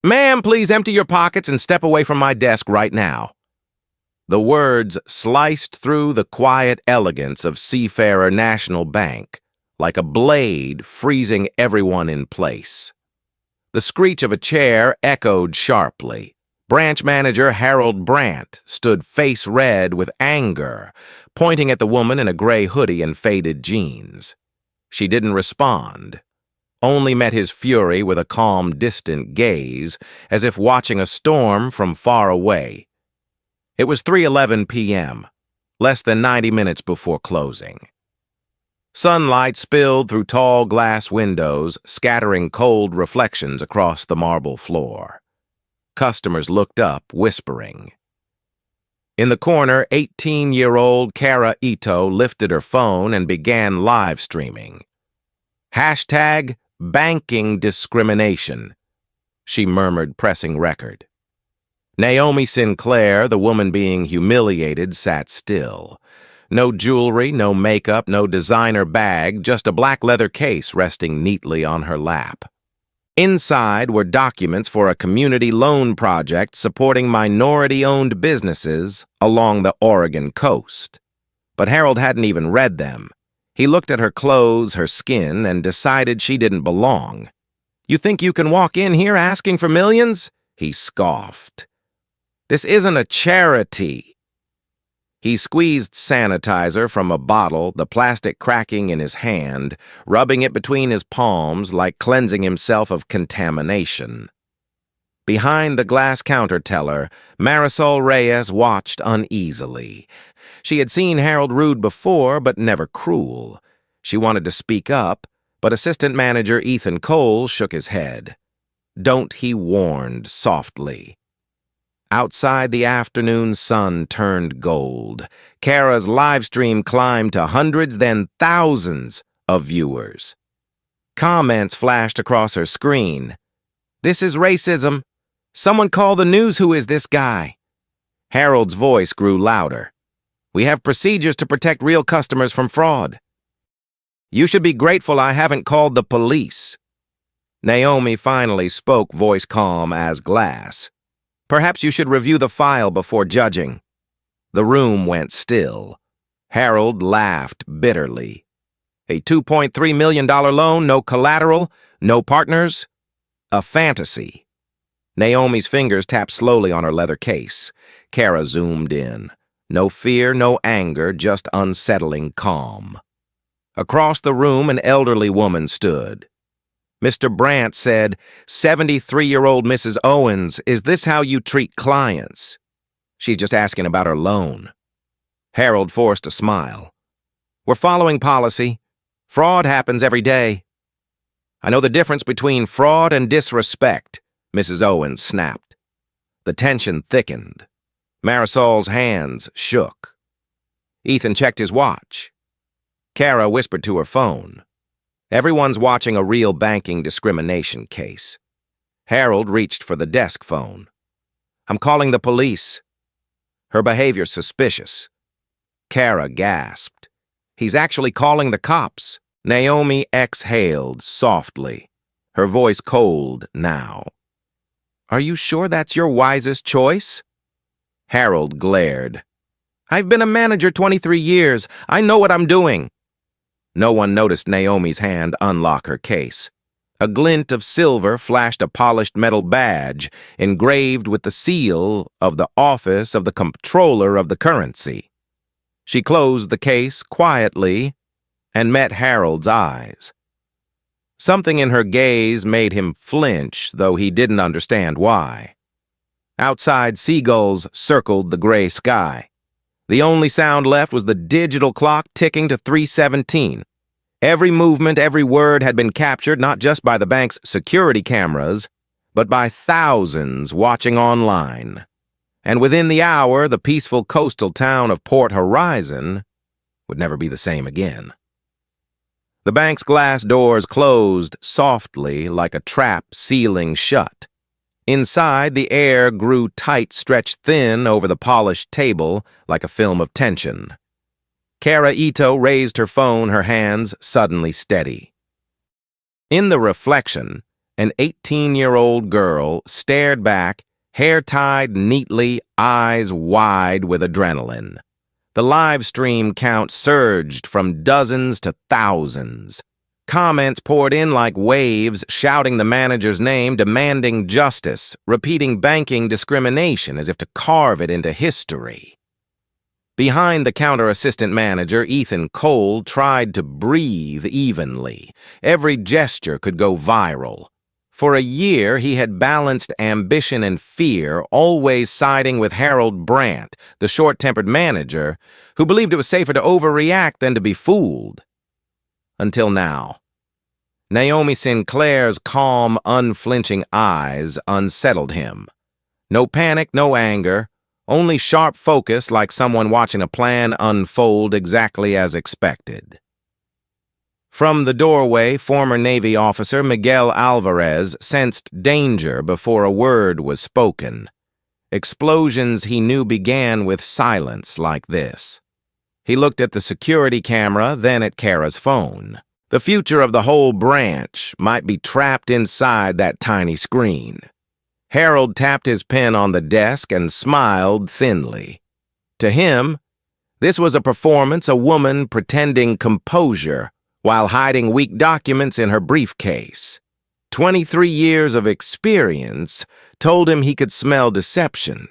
Ma'am, please empty your pockets and step away from my desk right now. The words sliced through the quiet elegance of Seafarer National Bank, like a blade freezing everyone in place. The screech of a chair echoed sharply. Branch manager Harold Brandt stood face red with anger, pointing at the woman in a gray hoodie and faded jeans. She didn't respond, only met his fury with a calm, distant gaze, as if watching a storm from far away. It was 3:11 p.m., less than 90 minutes before closing. Sunlight spilled through tall glass windows, scattering cold reflections across the marble floor. Customers looked up, whispering. In the corner, 18-year-old Kara Ito lifted her phone and began live streaming. Hashtag banking discrimination, she murmured, pressing record. Naomi Sinclair, the woman being humiliated, sat still. No jewelry, no makeup, no designer bag, just a black leather case resting neatly on her lap. Inside were documents for a community loan project supporting minority-owned businesses along the Oregon coast. But Harold hadn't even read them. He looked at her clothes, her skin, and decided she didn't belong. "You think you can walk in here asking for millions?" he scoffed. "This isn't a charity." He squeezed sanitizer from a bottle, the plastic cracking in his hand, rubbing it between his palms like cleansing himself of contamination. Behind the glass counter teller, Marisol Reyes watched uneasily. She had seen Harold rude before, but never cruel. She wanted to speak up, but assistant manager Ethan Cole shook his head. "Don't," he warned softly. Outside, the afternoon sun turned gold. Kara's live stream climbed to hundreds, then thousands of viewers. Comments flashed across her screen. "This is racism. Someone call the news. Who is this guy?" Harold's voice grew louder. "We have procedures to protect real customers from fraud. You should be grateful I haven't called the police." Naomi finally spoke, voice calm as glass. "Perhaps you should review the file before judging." The room went still. Harold laughed bitterly. "A $2.3 million loan, no collateral, no partners? A fantasy." Naomi's fingers tapped slowly on her leather case. Kara zoomed in. No fear, no anger, just unsettling calm. Across the room, an elderly woman stood. Mr. Brandt said, "73-year-old Mrs. Owens, is this how you treat clients?" "She's just asking about her loan." Harold forced a smile. "We're following policy. Fraud happens every day." "I know the difference between fraud and disrespect," Mrs. Owens snapped. The tension thickened. Marisol's hands shook. Ethan checked his watch. Kara whispered to her phone. Everyone's watching a real banking discrimination case. Harold reached for the desk phone. "I'm calling the police." Her behavior suspicious. Kara gasped. "He's actually calling the cops." Naomi exhaled softly, her voice cold now. "Are you sure that's your wisest choice?" Harold glared. "I've been a manager 23 years. I know what I'm doing." No one noticed Naomi's hand unlock her case. A glint of silver flashed a polished metal badge engraved with the seal of the office of the Comptroller of the currency. She closed the case quietly and met Harold's eyes. Something in her gaze made him flinch, though he didn't understand why. Outside, seagulls circled the gray sky. The only sound left was the digital clock ticking to 3:17. Every movement, every word had been captured not just by the bank's security cameras, but by thousands watching online. And within the hour, the peaceful coastal town of Port Horizon would never be the same again. The bank's glass doors closed softly like a trap sealing shut. Inside, the air grew tight, stretched thin over the polished table like a film of tension. Kara Ito raised her phone, her hands suddenly steady. In the reflection, An 18-year-old girl stared back, hair tied neatly, eyes wide with adrenaline. The live stream count surged from dozens to thousands. Comments poured in like waves, shouting the manager's name, demanding justice, repeating banking discrimination as if to carve it into history. Behind the counter assistant manager, Ethan Cole tried to breathe evenly. Every gesture could go viral. For a year, he had balanced ambition and fear, always siding with Harold Brandt, the short-tempered manager, who believed it was safer to overreact than to be fooled. Until now. Naomi Sinclair's calm, unflinching eyes unsettled him. No panic, no anger, only sharp focus like someone watching a plan unfold exactly as expected. From the doorway, former Navy officer Miguel Alvarez sensed danger before a word was spoken. Explosions he knew began with silence like this. He looked at the security camera, then at Kara's phone. The future of the whole branch might be trapped inside that tiny screen. Harold tapped his pen on the desk and smiled thinly. To him, this was a performance, a woman pretending composure while hiding weak documents in her briefcase. 23 years of experience told him he could smell deception.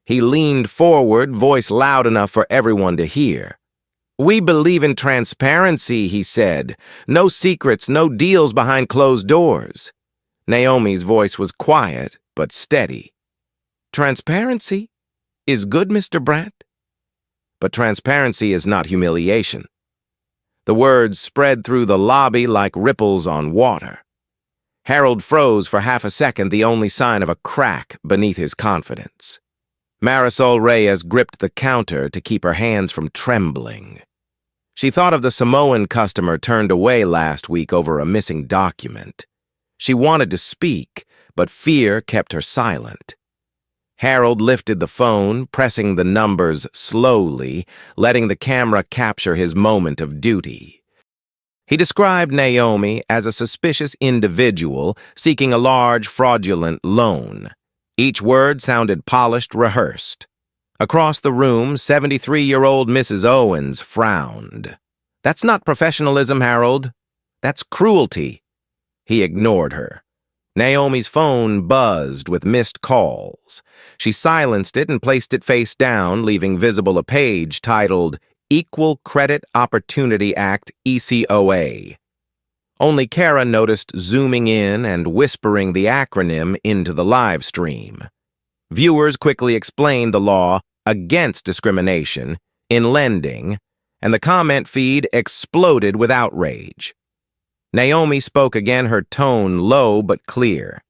He leaned forward, voice loud enough for everyone to hear. "We believe in transparency," he said. "No secrets, no deals behind closed doors." Naomi's voice was quiet, but steady. "Transparency is good, Mr. Brandt. But transparency is not humiliation." The words spread through the lobby like ripples on water. Harold froze for half a second, the only sign of a crack beneath his confidence. Marisol Reyes gripped the counter to keep her hands from trembling. She thought of the Samoan customer turned away last week over a missing document. She wanted to speak, but fear kept her silent. Harold lifted the phone, pressing the numbers slowly, letting the camera capture his moment of duty. He described Naomi as a suspicious individual seeking a large, fraudulent loan. Each word sounded polished, rehearsed. Across the room, 73-year-old Mrs. Owens frowned. "That's not professionalism, Harold. That's cruelty." He ignored her. Naomi's phone buzzed with missed calls. She silenced it and placed it face down, leaving visible a page titled Equal Credit Opportunity Act ECOA. Only Kara noticed zooming in and whispering the acronym into the live stream. Viewers quickly explained the law against discrimination in lending, and the comment feed exploded with outrage. Naomi spoke again, her tone low but clear.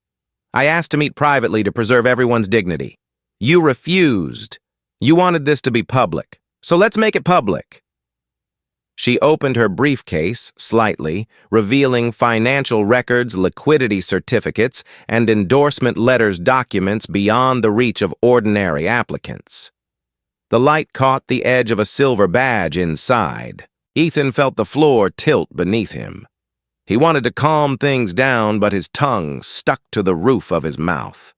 "I asked to meet privately to preserve everyone's dignity. You refused. You wanted this to be public. So let's make it public." She opened her briefcase slightly, revealing financial records, liquidity certificates, and endorsement letters documents beyond the reach of ordinary applicants. The light caught the edge of a silver badge inside. Ethan felt the floor tilt beneath him. He wanted to calm things down, but his tongue stuck to the roof of his mouth.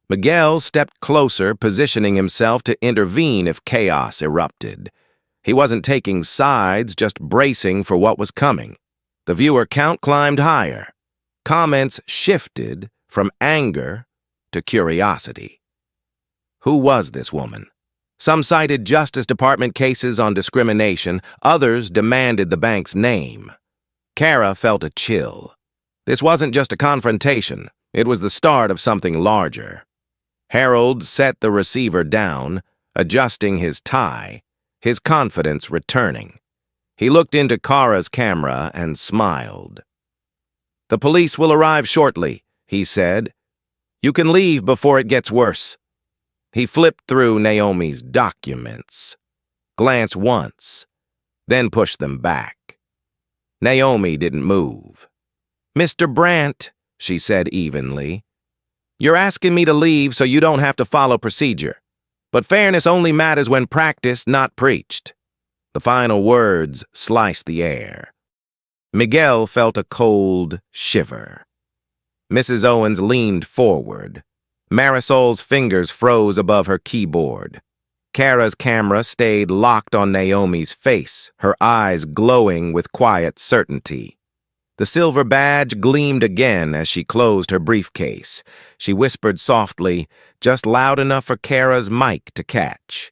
Miguel stepped closer, positioning himself to intervene if chaos erupted. He wasn't taking sides, just bracing for what was coming. The viewer count climbed higher. Comments shifted from anger to curiosity. Who was this woman? Some cited Justice Department cases on discrimination, others demanded the bank's name. Kara felt a chill. This wasn't just a confrontation, it was the start of something larger. Harold set the receiver down, adjusting his tie, his confidence returning. He looked into Kara's camera and smiled. "The police will arrive shortly," he said. "You can leave before it gets worse." He flipped through Naomi's documents, glanced once, then pushed them back. Naomi didn't move. "Mr. Brandt," she said evenly, "you're asking me to leave so you don't have to follow procedure. But fairness only matters when practiced, not preached." The final words sliced the air. Miguel felt a cold shiver. Mrs. Owens leaned forward. Marisol's fingers froze above her keyboard. Kara's camera stayed locked on Naomi's face, her eyes glowing with quiet certainty. The silver badge gleamed again as she closed her briefcase. She whispered softly, just loud enough for Kara's mic to catch.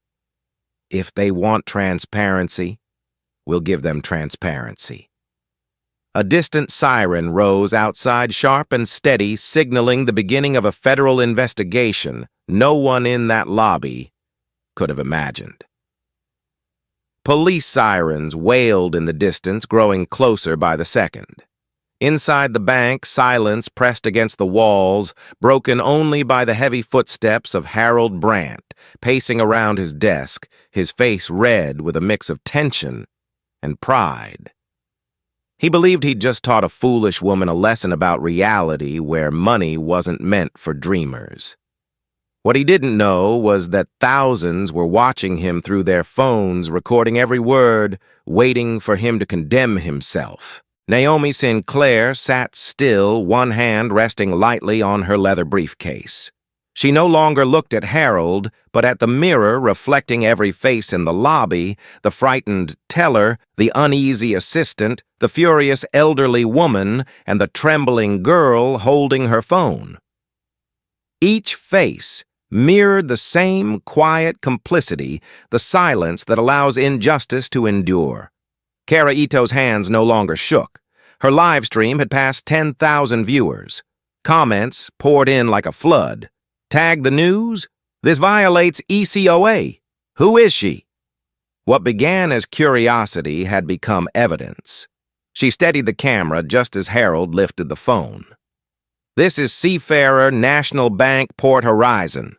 If they want transparency, we'll give them transparency. A distant siren rose outside, sharp and steady, signaling the beginning of a federal investigation no one in that lobby could have imagined. Police sirens wailed in the distance, growing closer by the second. Inside the bank, silence pressed against the walls, broken only by the heavy footsteps of Harold Brandt, pacing around his desk, his face red with a mix of tension and pride. He believed he'd just taught a foolish woman a lesson about reality where money wasn't meant for dreamers. What he didn't know was that thousands were watching him through their phones, recording every word, waiting for him to condemn himself. Naomi Sinclair sat still, one hand resting lightly on her leather briefcase. She no longer looked at Harold, but at the mirror reflecting every face in the lobby, the frightened teller, the uneasy assistant, the furious elderly woman, and the trembling girl holding her phone. Each face mirrored the same quiet complicity, the silence that allows injustice to endure. Kara Ito's hands no longer shook. Her live stream had passed 10,000 viewers. Comments poured in like a flood. Tag the news? This violates ECOA. Who is she? What began as curiosity had become evidence. She steadied the camera just as Harold lifted the phone. This is Seafarer National Bank, Port Horizon.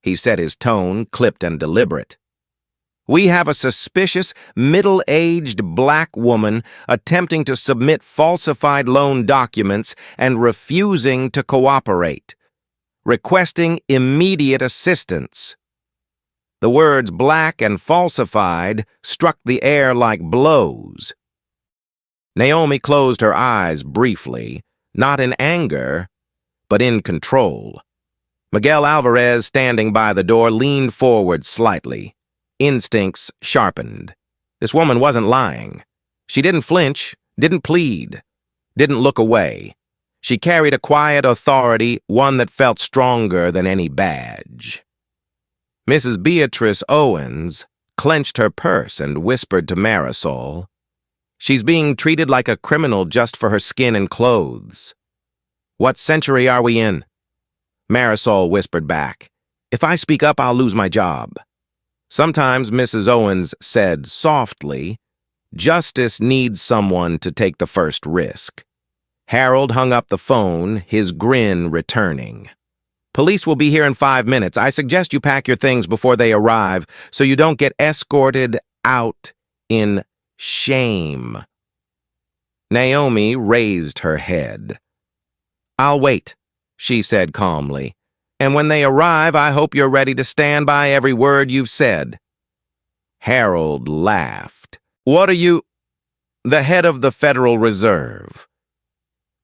He said, his tone clipped and deliberate. We have a suspicious, middle-aged black woman attempting to submit falsified loan documents and refusing to cooperate, requesting immediate assistance. The words black and falsified struck the air like blows. Naomi closed her eyes briefly, not in anger, but in control. Miguel Alvarez, standing by the door, leaned forward slightly. Instincts sharpened. This woman wasn't lying. She didn't flinch, didn't plead, didn't look away. She carried a quiet authority, one that felt stronger than any badge. Mrs. Beatrice Owens clenched her purse and whispered to Marisol, "She's being treated like a criminal just for her skin and clothes." "What century are we in?" Marisol whispered back, "If I speak up, I'll lose my job." Sometimes Mrs. Owens said softly, "Justice needs someone to take the first risk." Harold hung up the phone, his grin returning. "Police will be here in 5 minutes. I suggest you pack your things before they arrive so you don't get escorted out in shame." Naomi raised her head. "I'll wait," she said calmly. "And when they arrive, I hope you're ready to stand by every word you've said." Harold laughed. "What are you—" "The head of the Federal Reserve."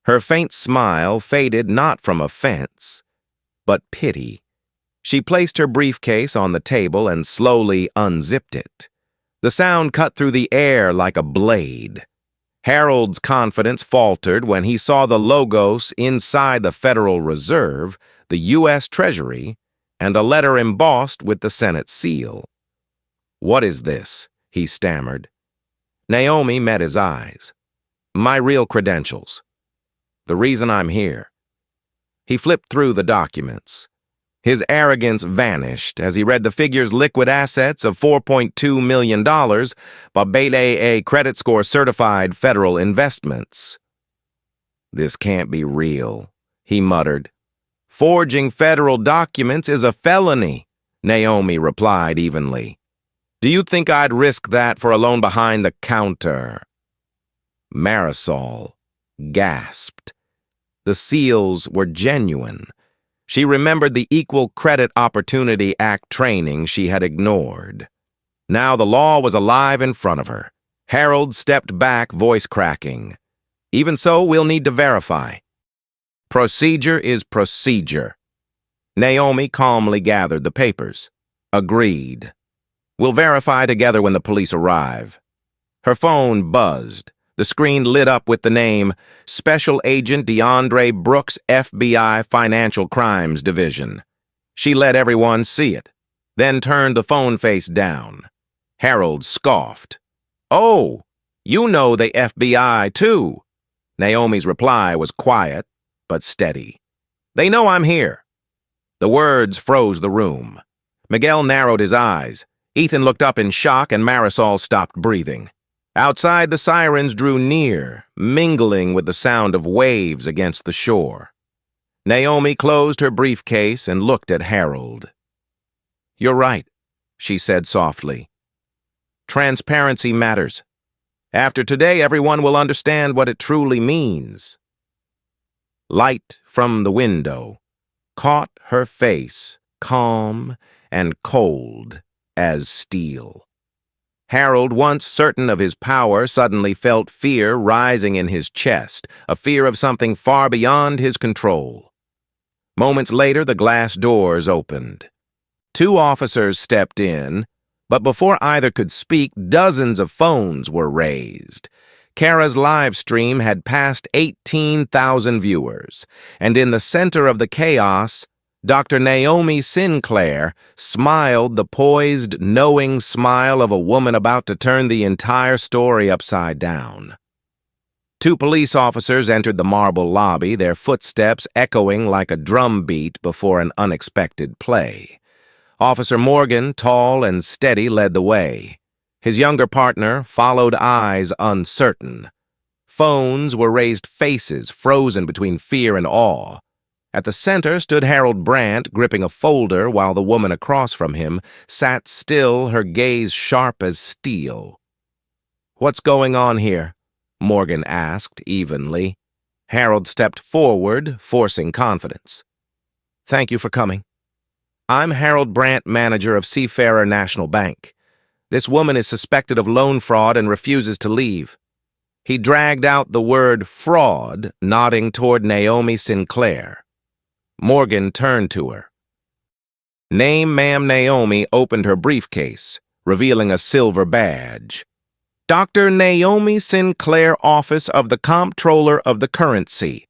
Her faint smile faded not from offense, but pity. She placed her briefcase on the table and slowly unzipped it. The sound cut through the air like a blade. Harold's confidence faltered when he saw the logos inside the Federal Reserve, the U.S. Treasury, and a letter embossed with the Senate seal. "What is this?" he stammered. Naomi met his eyes. "My real credentials. The reason I'm here." He flipped through the documents. His arrogance vanished as he read the figure's liquid assets of $4.2 million, Babele credit score certified federal investments. "This can't be real," he muttered. "Forging federal documents is a felony," Naomi replied evenly. "Do you think I'd risk that for a loan behind the counter?" Marisol gasped. The seals were genuine. She remembered the Equal Credit Opportunity Act training she had ignored. Now the law was alive in front of her. Harold stepped back, voice cracking. "Even so, we'll need to verify." Procedure is procedure. Naomi calmly gathered the papers. Agreed. We'll verify together when the police arrive. Her phone buzzed. The screen lit up with the name Special Agent DeAndre Brooks, FBI Financial Crimes Division. She let everyone see it, then turned the phone face down. Harold scoffed. "Oh, you know the FBI, too." Naomi's reply was quiet, but steady. "They know I'm here." The words froze the room. Miguel narrowed his eyes. Ethan looked up in shock, and Marisol stopped breathing. Outside, the sirens drew near, mingling with the sound of waves against the shore. Naomi closed her briefcase and looked at Harold. "You're right," she said softly. "Transparency matters. After today, everyone will understand what it truly means." Light from the window caught her face, calm and cold as steel. Harold, once certain of his power, suddenly felt fear rising in his chest, a fear of something far beyond his control. Moments later, the glass doors opened. 2 officers stepped in, but before either could speak, dozens of phones were raised. Kara's live stream had passed 18,000 viewers, and in the center of the chaos, Dr. Naomi Sinclair smiled the poised, knowing smile of a woman about to turn the entire story upside down. 2 police officers entered the marble lobby, their footsteps echoing like a drum beat before an unexpected play. Officer Morgan, tall and steady, led the way. His younger partner followed, eyes uncertain. Phones were raised faces, frozen between fear and awe. At the center stood Harold Brandt, gripping a folder, while the woman across from him sat still, her gaze sharp as steel. "What's going on here?" Morgan asked evenly. Harold stepped forward, forcing confidence. "Thank you for coming. I'm Harold Brandt, manager of Seafarer National Bank. This woman is suspected of loan fraud and refuses to leave." He dragged out the word fraud, nodding toward Naomi Sinclair. Morgan turned to her. Name Ma'am Naomi opened her briefcase, revealing a silver badge. "Dr. Naomi Sinclair, Office of the Comptroller of the Currency.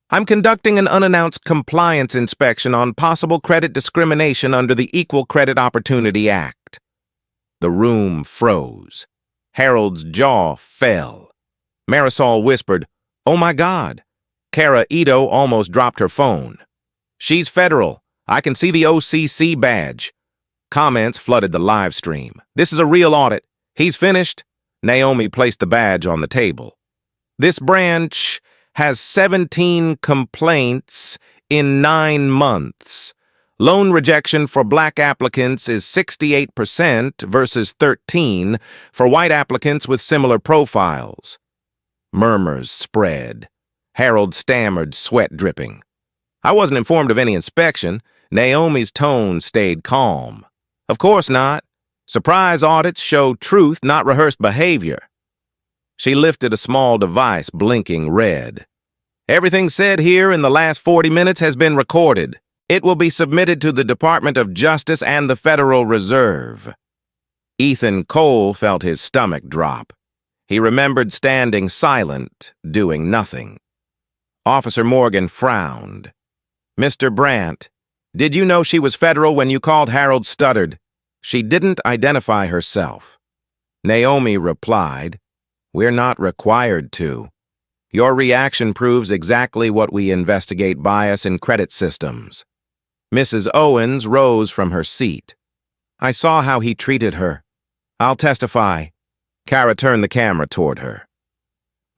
I'm conducting an unannounced compliance inspection on possible credit discrimination under the Equal Credit Opportunity Act." The room froze. Harold's jaw fell. Marisol whispered, "Oh my God." Kara Ito almost dropped her phone. "She's federal. I can see the OCC badge." Comments flooded the live stream. "This is a real audit. He's finished." Naomi placed the badge on the table. "This branch has 17 complaints in 9 months. Loan rejection for black applicants is 68% versus 13% for white applicants with similar profiles." Murmurs spread. Harold stammered, sweat dripping. "I wasn't informed of any inspection." Naomi's tone stayed calm. "Of course not. Surprise audits show truth, not rehearsed behavior." She lifted a small device, blinking red. "Everything said here in the last 40 minutes has been recorded. It will be submitted to the Department of Justice and the Federal Reserve." Ethan Cole felt his stomach drop. He remembered standing silent, doing nothing. Officer Morgan frowned. "Mr. Brandt, did you know she was federal when you called?" Harold stuttered. "She didn't identify herself." Naomi replied, "We're not required to. Your reaction proves exactly what we investigate: bias in credit systems." Mrs. Owens rose from her seat. "I saw how he treated her. I'll testify." Kara turned the camera toward her.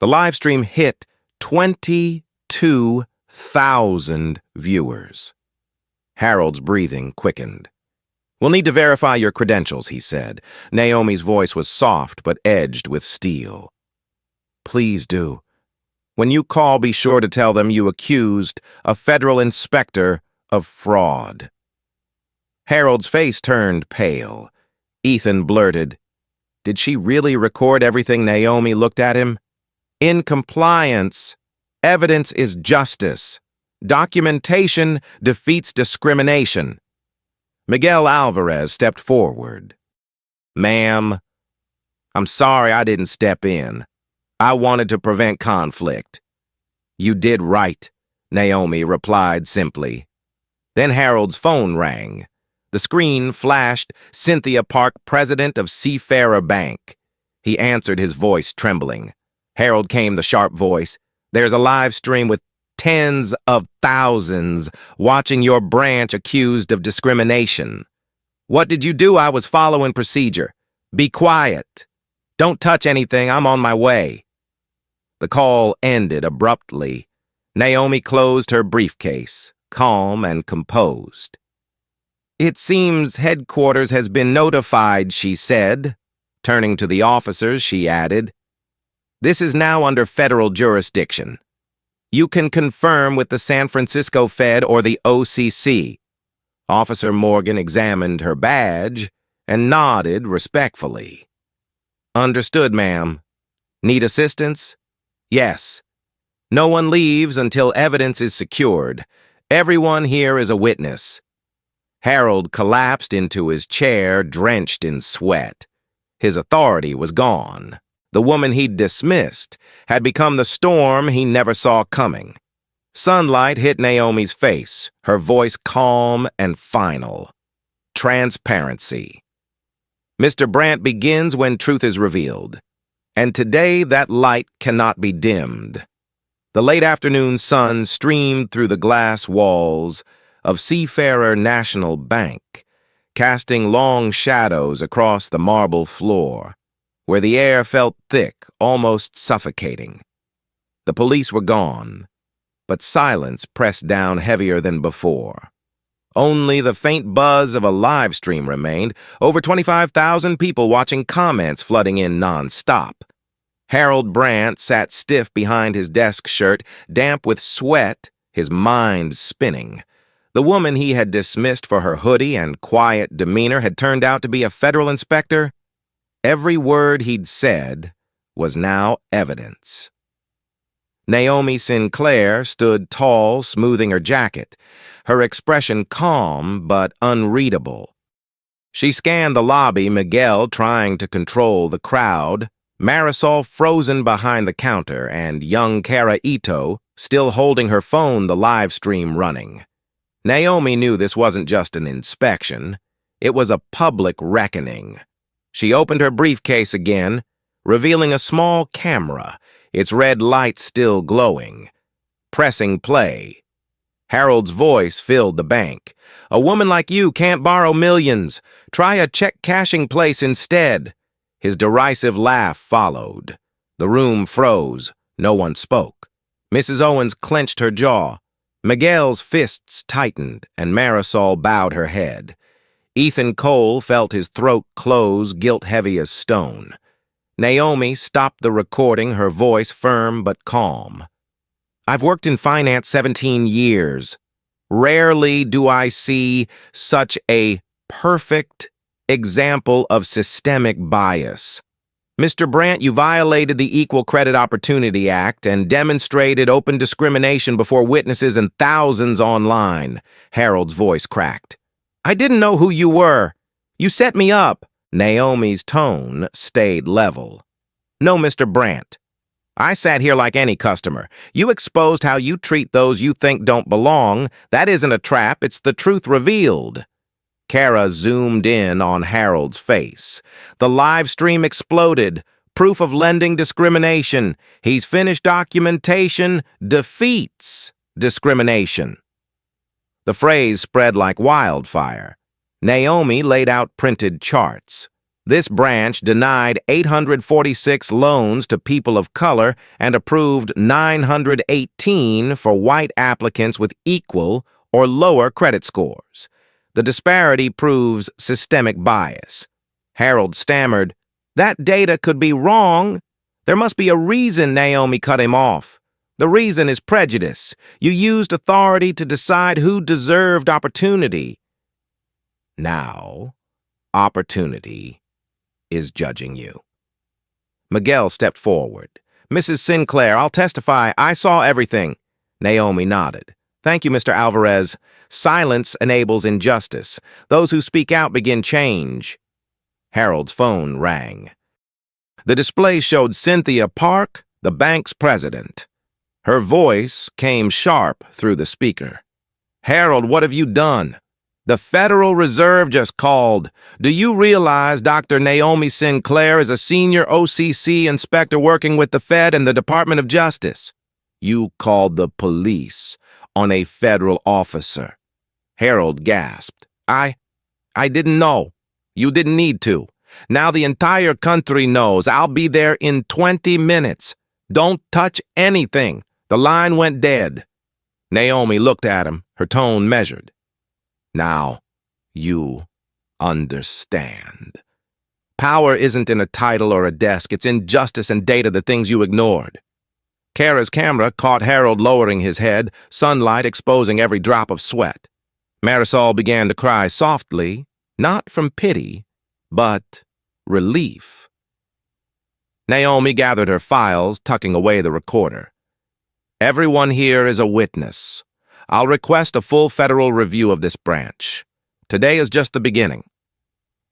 The live stream hit 22,000 viewers. Harold's breathing quickened. "We'll need to verify your credentials," he said. Naomi's voice was soft but edged with steel. "Please do. When you call, be sure to tell them you accused a federal inspector of fraud." Harold's face turned pale. Ethan blurted, "Did she really record everything?" Naomi looked at him. "In compliance, evidence is justice. Documentation defeats discrimination. Miguel Alvarez stepped forward. Ma'am, I'm sorry I didn't step in. I wanted to prevent conflict. You did right, Naomi replied simply. Then Harold's phone rang. The screen flashed Cynthia Park, president of Seafarer Bank. He answered, his voice trembling. Harold came the sharp voice. There's a live stream with tens of thousands watching your branch accused of discrimination. What did you do? I was following procedure. Be quiet. Don't touch anything. I'm on my way. The call ended abruptly. Naomi closed her briefcase, calm and composed. It seems headquarters has been notified, she said. Turning to the officers, she added, This is now under federal jurisdiction. You can confirm with the San Francisco Fed or the OCC. Officer Morgan examined her badge and nodded respectfully. Understood, ma'am. Need assistance? Yes. No one leaves until evidence is secured. Everyone here is a witness. Harold collapsed into his chair, drenched in sweat. His authority was gone. The woman he'd dismissed had become the storm he never saw coming. Sunlight hit Naomi's face, her voice calm and final. Transparency. Mr. Brandt begins when truth is revealed. And today that light cannot be dimmed. The late afternoon sun streamed through the glass walls of Seafarer National Bank, casting long shadows across the marble floor, where the air felt thick, almost suffocating. The police were gone, but silence pressed down heavier than before. Only the faint buzz of a live stream remained, over 25,000 people watching, comments flooding in non-stop. Harold Brandt sat stiff behind his desk shirt, damp with sweat, his mind spinning. The woman he had dismissed for her hoodie and quiet demeanor had turned out to be a federal inspector. Every word he'd said was now evidence. Naomi Sinclair stood tall, smoothing her jacket, her expression calm but unreadable. She scanned the lobby, Miguel trying to control the crowd, Marisol frozen behind the counter, and young Kara Ito still holding her phone, the live stream running. Naomi knew this wasn't just an inspection. It was a public reckoning. She opened her briefcase again, revealing a small camera, its red light still glowing. Pressing play. Harold's voice filled the bank. A woman like you can't borrow millions. Try a check-cashing place instead. His derisive laugh followed. The room froze. No one spoke. Mrs. Owens clenched her jaw. Miguel's fists tightened, and Marisol bowed her head. Ethan Cole felt his throat close, guilt-heavy as stone. Naomi stopped the recording, her voice firm but calm. I've worked in finance 17 years. Rarely do I see such a perfect example of systemic bias. Mr. Brandt, you violated the Equal Credit Opportunity Act and demonstrated open discrimination before witnesses and thousands online. Harold's voice cracked. I didn't know who you were. You set me up. Naomi's tone stayed level. No, Mr. Brandt. I sat here like any customer. You exposed how you treat those you think don't belong. That isn't a trap, it's the truth revealed. Kara zoomed in on Harold's face. The live stream exploded. Proof of lending discrimination. He's finished documentation defeats discrimination. The phrase spread like wildfire. Naomi laid out printed charts. This branch denied 846 loans to people of color and approved 918 for white applicants with equal or lower credit scores. The disparity proves systemic bias. Harold stammered, That data could be wrong. There must be a reason. Naomi cut him off. The reason is prejudice. You used authority to decide who deserved opportunity. Now, opportunity is judging you. Miguel stepped forward. Mrs. Sinclair, I'll testify. I saw everything. Naomi nodded. Thank you, Mr. Alvarez. Silence enables injustice. Those who speak out begin change. Harold's phone rang. The display showed Cynthia Park, the bank's president. Her voice came sharp through the speaker. Harold, what have you done? The Federal Reserve just called. Do you realize Dr. Naomi Sinclair is a senior OCC inspector working with the Fed and the Department of Justice? You called the police on a federal officer. Harold gasped. I didn't know. You didn't need to. Now the entire country knows. I'll be there in 20 minutes. Don't touch anything. The line went dead. Naomi looked at him, her tone measured. Now, you understand. Power isn't in a title or a desk. It's in justice and data, the things you ignored. Kara's camera caught Harold lowering his head, sunlight exposing every drop of sweat. Marisol began to cry softly, not from pity, but relief. Naomi gathered her files, tucking away the recorder. Everyone here is a witness. I'll request a full federal review of this branch. Today is just the beginning.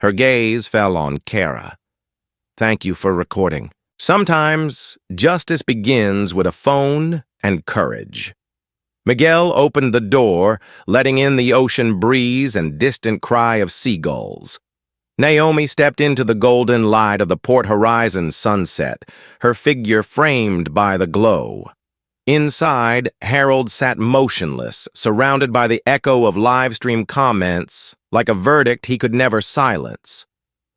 Her gaze fell on Kara. Thank you for recording. Sometimes justice begins with a phone and courage. Miguel opened the door, letting in the ocean breeze and distant cry of seagulls. Naomi stepped into the golden light of the Port Horizon sunset, her figure framed by the glow. Inside, Harold sat motionless, surrounded by the echo of live-stream comments, like a verdict he could never silence.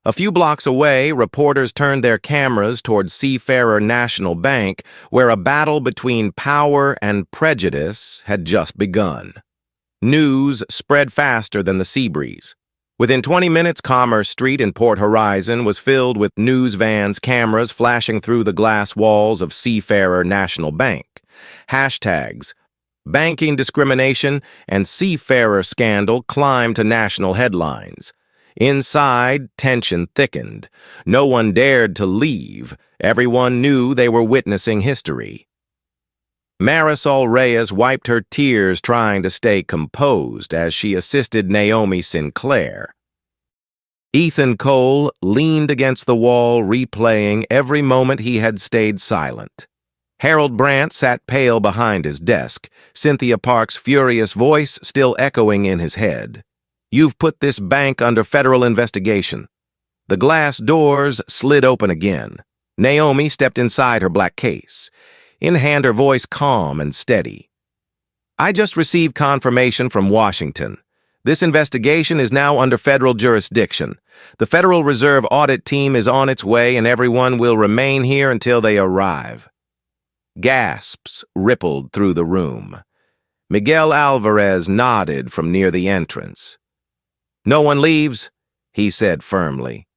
A few blocks away, reporters turned their cameras toward Seafarer National Bank, where a battle between power and prejudice had just begun. News spread faster than the sea breeze. Within 20 minutes, Commerce Street in Port Horizon was filled with news vans, cameras flashing through the glass walls of Seafarer National Bank. Hashtags, banking discrimination, and seafarer scandal climbed to national headlines. Inside, tension thickened. No one dared to leave. Everyone knew they were witnessing history. Marisol Reyes wiped her tears trying to stay composed as she assisted Naomi Sinclair. Ethan Cole leaned against the wall, replaying every moment he had stayed silent. Harold Brandt sat pale behind his desk, Cynthia Park's furious voice still echoing in his head. You've put this bank under federal investigation. The glass doors slid open again. Naomi stepped inside her black case, in hand her voice calm and steady. I just received confirmation from Washington. This investigation is now under federal jurisdiction. The Federal Reserve audit team is on its way and everyone will remain here until they arrive. Gasps rippled through the room. Miguel Alvarez nodded from near the entrance. No one leaves, he said firmly.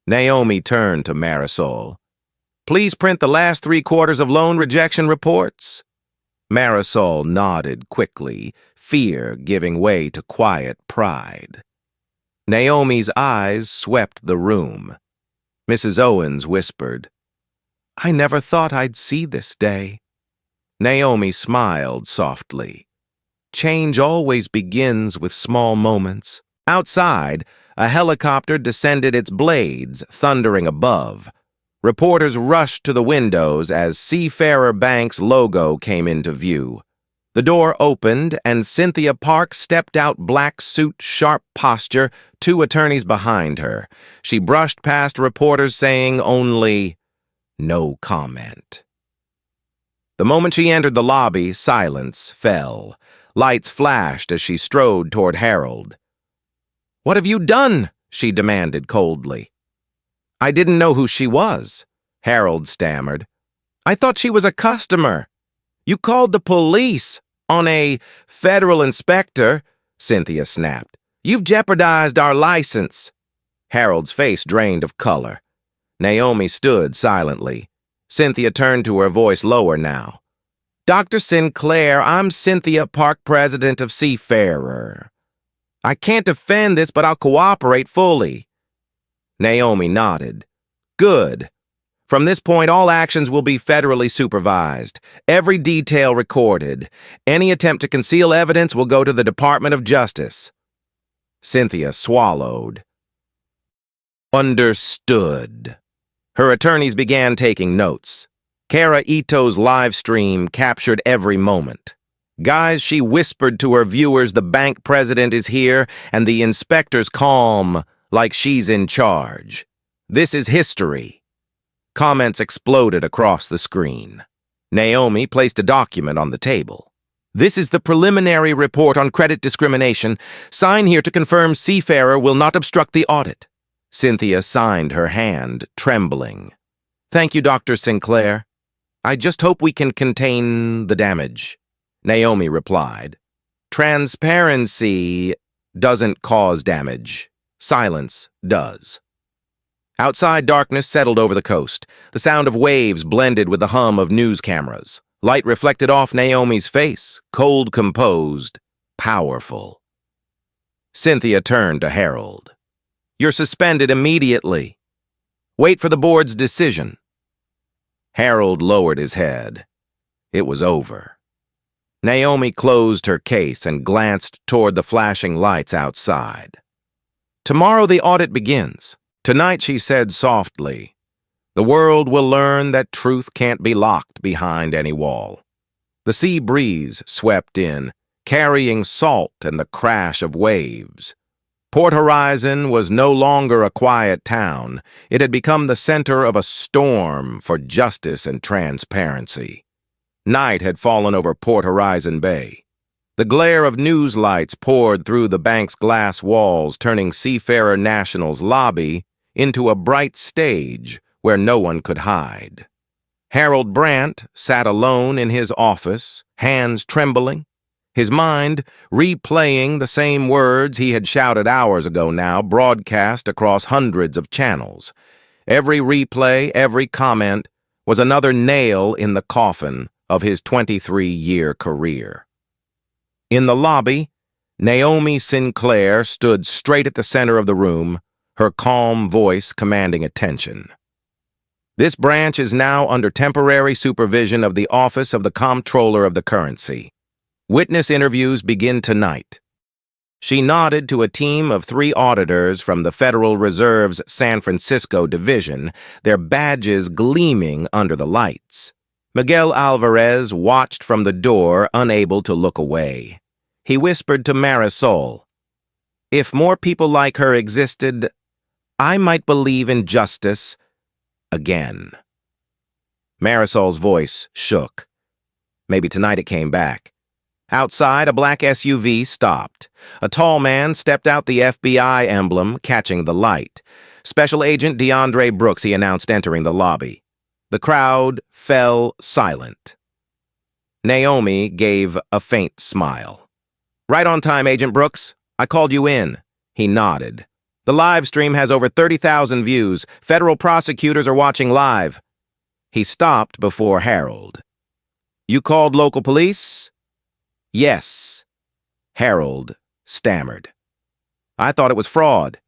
Naomi turned to Marisol. Please print the last 3 quarters of loan rejection reports. Marisol nodded quickly, fear giving way to quiet pride. Naomi's eyes swept the room. Mrs. Owens whispered, I never thought I'd see this day. Naomi smiled softly. Change always begins with small moments. Outside, a helicopter descended its blades, thundering above. Reporters rushed to the windows as Seafarer Bank's logo came into view. The door opened, and Cynthia Park stepped out, black suit, sharp posture, 2 attorneys behind her. She brushed past reporters saying only, no comment. The moment she entered the lobby, silence fell. Lights flashed as she strode toward Harold. What have you done? She demanded coldly. I didn't know who she was, Harold stammered. I thought she was a customer. You called the police on a federal inspector, Cynthia snapped. You've jeopardized our license. Harold's face drained of color. Naomi stood silently. Cynthia turned to her, voice lower now. Dr. Sinclair, I'm Cynthia Park, president of Seafarer. I can't defend this, but I'll cooperate fully. Naomi nodded. Good. From this point, all actions will be federally supervised, every detail recorded. Any attempt to conceal evidence will go to the Department of Justice. Cynthia swallowed. Understood. Her attorneys began taking notes. Kara Ito's live stream captured every moment. Guys, she whispered to her viewers, the bank president is here, and the inspector's calm, like she's in charge. This is history. Comments exploded across the screen. Naomi placed a document on the table. This is the preliminary report on credit discrimination. Sign here to confirm Seafarer will not obstruct the audit. Cynthia signed her hand, trembling. Thank you, Dr. Sinclair. I just hope we can contain the damage. Naomi replied. Transparency doesn't cause damage. Silence does. Outside, darkness settled over the coast. The sound of waves blended with the hum of news cameras. Light reflected off Naomi's face, cold, composed, powerful. Cynthia turned to Harold. You're suspended immediately. Wait for the board's decision. Harold lowered his head. It was over. Naomi closed her case and glanced toward the flashing lights outside. Tomorrow the audit begins. Tonight, she said softly, the world will learn that truth can't be locked behind any wall. The sea breeze swept in, carrying salt and the crash of waves. Port Horizon was no longer a quiet town. It had become the center of a storm for justice and transparency. Night had fallen over Port Horizon Bay. The glare of news lights poured through the bank's glass walls, turning Seafarer National's lobby into a bright stage where no one could hide. Harold Brandt sat alone in his office, hands trembling, his mind replaying the same words he had shouted hours ago now, broadcast across hundreds of channels. Every replay, every comment was another nail in the coffin of his 23-year career. In the lobby, Naomi Sinclair stood straight at the center of the room, her calm voice commanding attention. This branch is now under temporary supervision of the Office of the Comptroller of the Currency. Witness interviews begin tonight. She nodded to a team of 3 auditors from the Federal Reserve's San Francisco division, their badges gleaming under the lights. Miguel Alvarez watched from the door, unable to look away. He whispered to Marisol, if more people like her existed, I might believe in justice again. Marisol's voice shook. Maybe tonight it came back. Outside, a black SUV stopped. A tall man stepped out, the FBI emblem catching the light. Special Agent DeAndre Brooks, he announced, entering the lobby. The crowd fell silent. Naomi gave a faint smile. Right on time, Agent Brooks. I called you in. He nodded. The live stream has over 30,000 views. Federal prosecutors are watching live. He stopped before Harold. You called local police? Yes. Harold stammered. I thought it was fraud.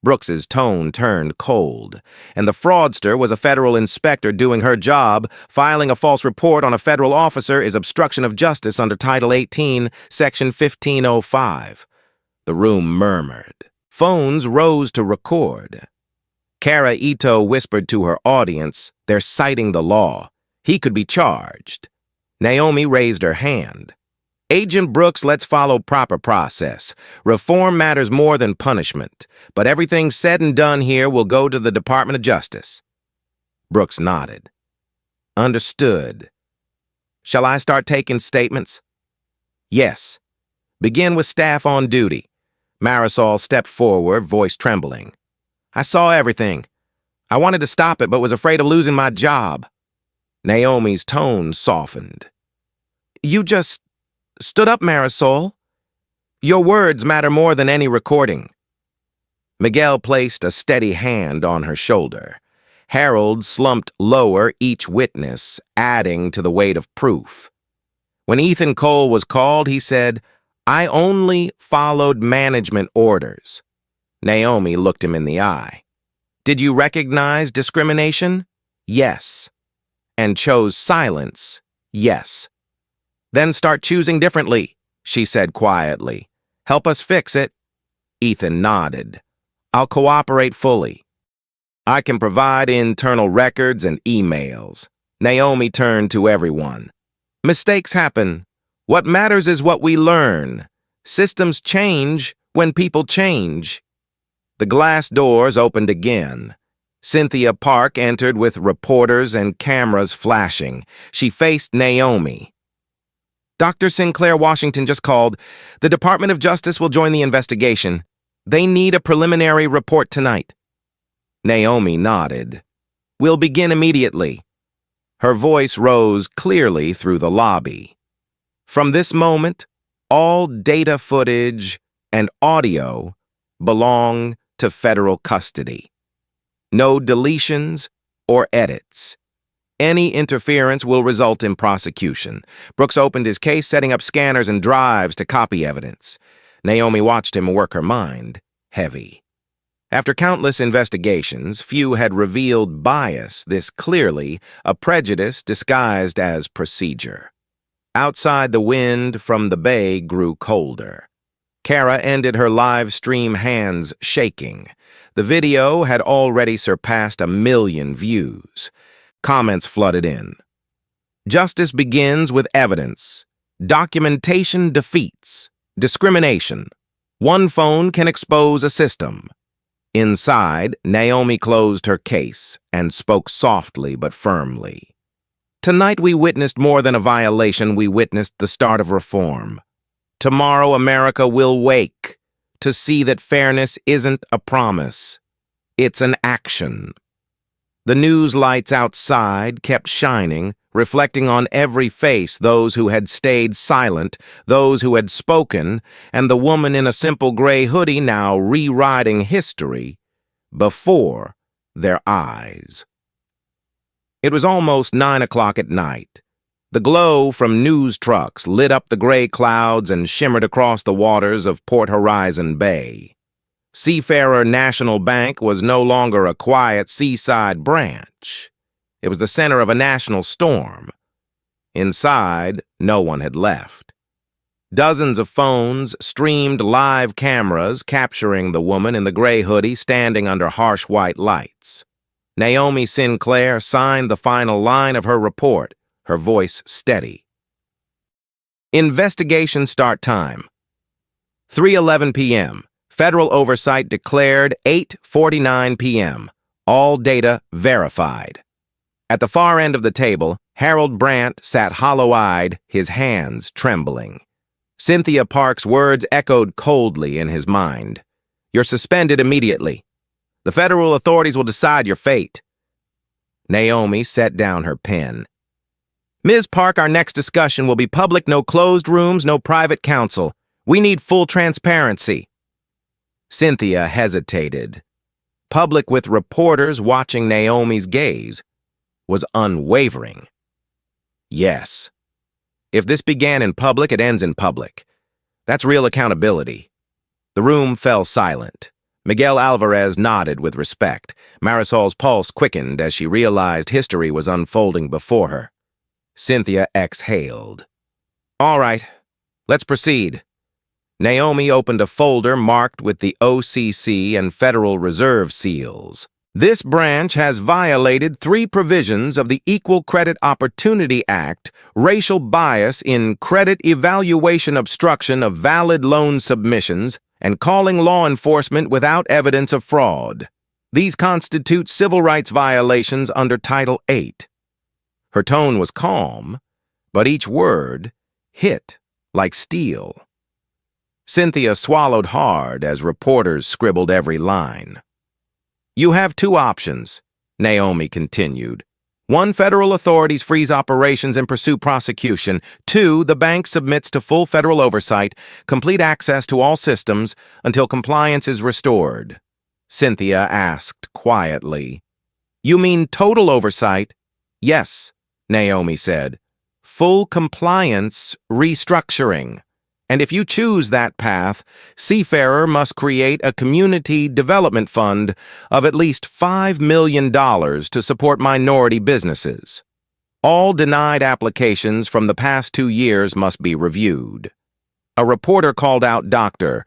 Brooks's tone turned cold, and the fraudster was a federal inspector doing her job. Filing a false report on a federal officer is obstruction of justice under Title 18, Section 1505. The room murmured. Phones rose to record. Kara Ito whispered to her audience, they're citing the law. He could be charged. Naomi raised her hand. Agent Brooks, let's follow proper process. Reform matters more than punishment, but everything said and done here will go to the Department of Justice. Brooks nodded. Understood. Shall I start taking statements? Yes. Begin with staff on duty. Marisol stepped forward, voice trembling. I saw everything. I wanted to stop it, but was afraid of losing my job. Naomi's tone softened. You just stood up, Marisol. Your words matter more than any recording. Miguel placed a steady hand on her shoulder. Harold slumped lower, each witness adding to the weight of proof. When Ethan Cole was called, he said, I only followed management orders. Naomi looked him in the eye. Did you recognize discrimination? Yes. And chose silence, yes. Then start choosing differently, she said quietly. Help us fix it. Ethan nodded. I'll cooperate fully. I can provide internal records and emails. Naomi turned to everyone. Mistakes happen. What matters is what we learn. Systems change when people change. The glass doors opened again. Cynthia Park entered with reporters and cameras flashing. She faced Naomi. Dr. Sinclair Washington just called. The Department of Justice will join the investigation. They need a preliminary report tonight. Naomi nodded. We'll begin immediately. Her voice rose clearly through the lobby. From this moment, all data footage and audio belong to federal custody. No deletions or edits. Any interference will result in prosecution. Brooks opened his case, setting up scanners and drives to copy evidence. Naomi watched him work her mind, heavy. After countless investigations, few had revealed bias this clearly, a prejudice disguised as procedure. Outside, the wind from the bay grew colder. Kara ended her live stream, hands shaking. The video had already surpassed 1 million views. Comments flooded in. Justice begins with evidence. Documentation defeats. Discrimination. One phone can expose a system. Inside, Naomi closed her case and spoke softly but firmly. Tonight we witnessed more than a violation, we witnessed the start of reform. Tomorrow America will wake to see that fairness isn't a promise. It's an action. The news lights outside kept shining, reflecting on every face those who had stayed silent, those who had spoken, and the woman in a simple gray hoodie now rewriting history before their eyes. It was almost 9 o'clock at night. The glow from news trucks lit up the gray clouds and shimmered across the waters of Port Horizon Bay. Seafarer National Bank was no longer a quiet seaside branch. It was the center of a national storm. Inside, no one had left. Dozens of phones streamed live cameras capturing the woman in the gray hoodie standing under harsh white lights. Naomi Sinclair signed the final line of her report, her voice steady. Investigation start time. 3:11 p.m. Federal oversight declared 8:49 p.m. All data verified. At the far end of the table, Harold Brandt sat hollow-eyed, his hands trembling. Cynthia Park's words echoed coldly in his mind. You're suspended immediately. The federal authorities will decide your fate. Naomi set down her pen. Ms. Park, our next discussion will be public, no closed rooms, no private counsel. We need full transparency. Cynthia hesitated. Public with reporters watching Naomi's gaze was unwavering. Yes. If this began in public, it ends in public. That's real accountability. The room fell silent. Miguel Alvarez nodded with respect. Marisol's pulse quickened as she realized history was unfolding before her. Cynthia exhaled. All right, let's proceed. Naomi opened a folder marked with the OCC and Federal Reserve seals. This branch has violated 3 provisions of the Equal Credit Opportunity Act, racial bias in credit evaluation, obstruction of valid loan submissions, and calling law enforcement without evidence of fraud. These constitute civil rights violations under Title VIII. Her tone was calm, but each word hit like steel. Cynthia swallowed hard as reporters scribbled every line. You have 2 options, Naomi continued. 1, federal authorities freeze operations and pursue prosecution. 2, the bank submits to full federal oversight, complete access to all systems until compliance is restored. Cynthia asked quietly. You mean total oversight? Yes, Naomi said. Full compliance restructuring. And if you choose that path, Seafarer must create a community development fund of at least $5 million to support minority businesses. All denied applications from the past 2 years must be reviewed. A reporter called out Dr.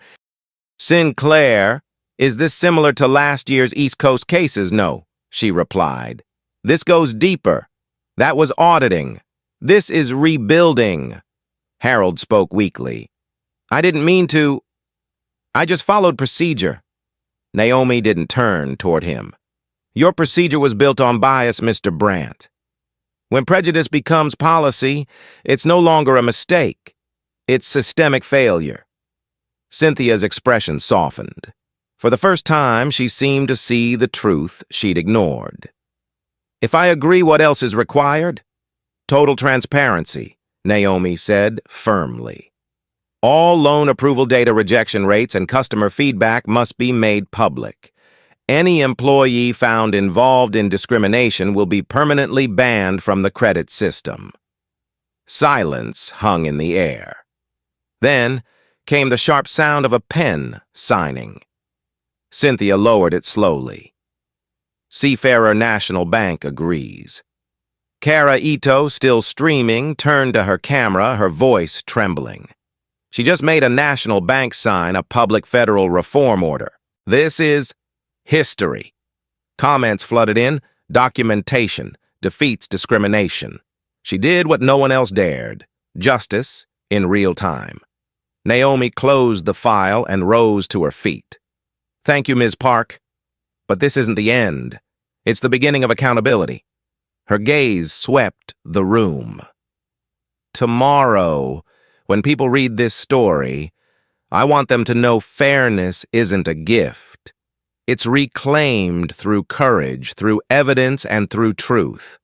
Sinclair, "Is this similar to last year's East Coast cases?" "No," she replied. "This goes deeper. That was auditing. This is rebuilding." Harold spoke weakly. "I didn't mean to. I just followed procedure." Naomi didn't turn toward him. "Your procedure was built on bias, Mr. Brandt. When prejudice becomes policy, it's no longer a mistake. It's systemic failure." Cynthia's expression softened. For the first time, she seemed to see the truth she'd ignored. "If I agree, what else is required?" "Total transparency," Naomi said firmly. "All loan approval data rejection rates and customer feedback must be made public. Any employee found involved in discrimination will be permanently banned from the credit system." Silence hung in the air. Then came the sharp sound of a pen signing. Cynthia lowered it slowly. "Seafarer National Bank agrees." Kara Ito, still streaming, turned to her camera, her voice trembling. "She just made a national bank sign a public federal reform order. This is history." Comments flooded in. "Documentation defeats discrimination." She did what no one else dared. Justice in real time. Naomi closed the file and rose to her feet. "Thank you, Ms. Park. But this isn't the end. It's the beginning of accountability." Her gaze swept the room. "Tomorrow, when people read this story, I want them to know fairness isn't a gift. It's reclaimed through courage, through evidence, and through truth."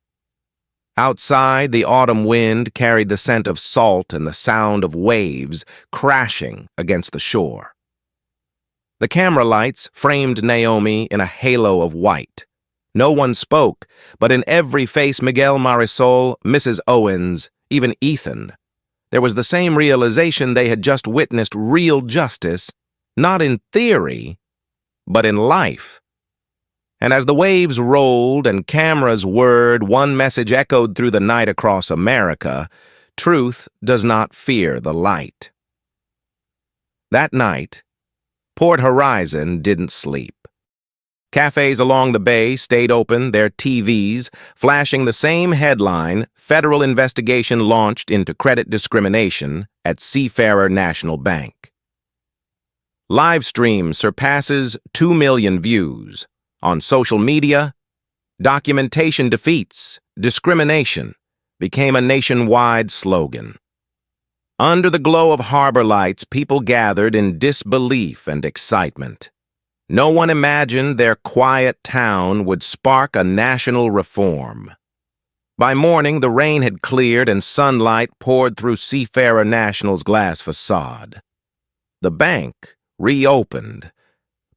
Outside, the autumn wind carried the scent of salt and the sound of waves crashing against the shore. The camera lights framed Naomi in a halo of white. No one spoke, but in every face, Miguel, Marisol, Mrs. Owens, even Ethan, there was the same realization they had just witnessed real justice, not in theory, but in life. And as the waves rolled and cameras whirred, one message echoed through the night across America: truth does not fear the light. That night, Port Horizon didn't sleep. Cafes along the bay stayed open, their TVs flashing the same headline: "Federal investigation launched into credit discrimination at Seafarer National Bank." Live stream surpasses 2 million views. On social media, "Documentation defeats discrimination" became a nationwide slogan. Under the glow of harbor lights, people gathered in disbelief and excitement. No one imagined their quiet town would spark a national reform. By morning, the rain had cleared and sunlight poured through Seafarer National's glass facade. The bank reopened,